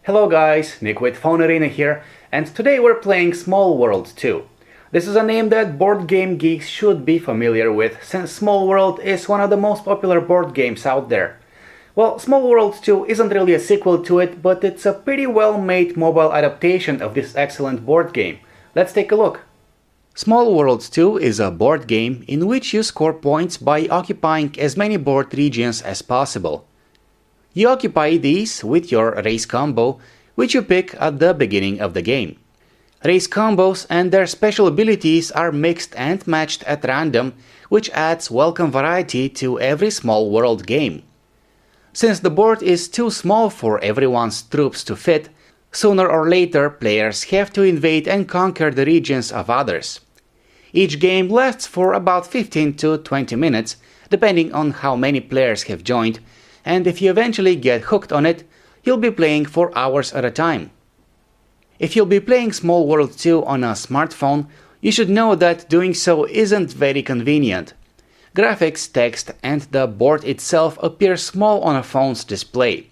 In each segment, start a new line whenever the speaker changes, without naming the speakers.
Hello guys, Nick with Phone Arena here, and today we're playing Small World 2. This is a name that board game geeks should be familiar with, since Small World is one of the most popular board games out there. Well, Small World 2 isn't really a sequel to it, but it's a pretty well-made mobile adaptation of this excellent board game. Let's take a look. Small World 2 is a board game in which you score points by occupying as many board regions as possible. You occupy these with your race combo, which you pick at the beginning of the game. Race combos and their special abilities are mixed and matched at random, which adds welcome variety to every Small World game. Since the board is too small for everyone's troops to fit, sooner or later players have to invade and conquer the regions of others. Each game lasts for about 15 to 20 minutes, depending on how many players have joined, and if you eventually get hooked on it, you'll be playing for hours at a time. If you'll be playing Small World 2 on a smartphone, you should know that doing so isn't very convenient. Graphics, text, and the board itself appear small on a phone's display.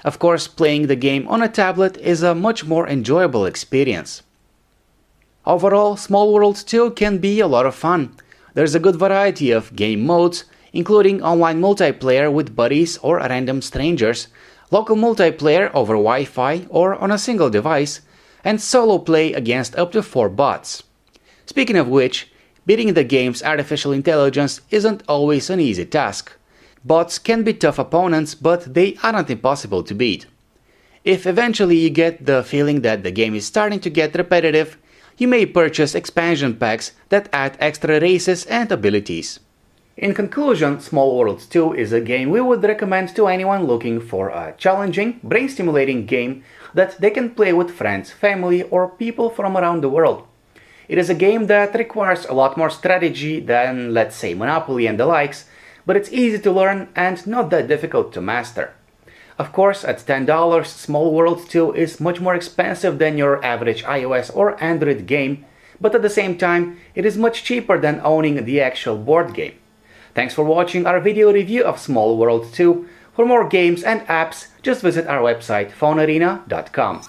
Of course, playing the game on a tablet is a much more enjoyable experience. Overall, Small World 2 can be a lot of fun. There's a good variety of game modes, including online multiplayer with buddies or random strangers, local multiplayer over Wi-Fi or on a single device, and solo play against up to 4 bots. Speaking of which, beating the game's artificial intelligence isn't always an easy task. Bots can be tough opponents, but they aren't impossible to beat. If eventually you get the feeling that the game is starting to get repetitive, you may purchase expansion packs that add extra races and abilities. In conclusion, Small World 2 is a game we would recommend to anyone looking for a challenging, brain-stimulating game that they can play with friends, family, or people from around the world. It is a game that requires a lot more strategy than, let's say, Monopoly and the likes, but it's easy to learn and not that difficult to master. Of course, at $10, Small World 2 is much more expensive than your average iOS or Android game, but at the same time, it is much cheaper than owning the actual board game. Thanks for watching our video review of Small World 2. For more games and apps, just visit our website phonearena.com.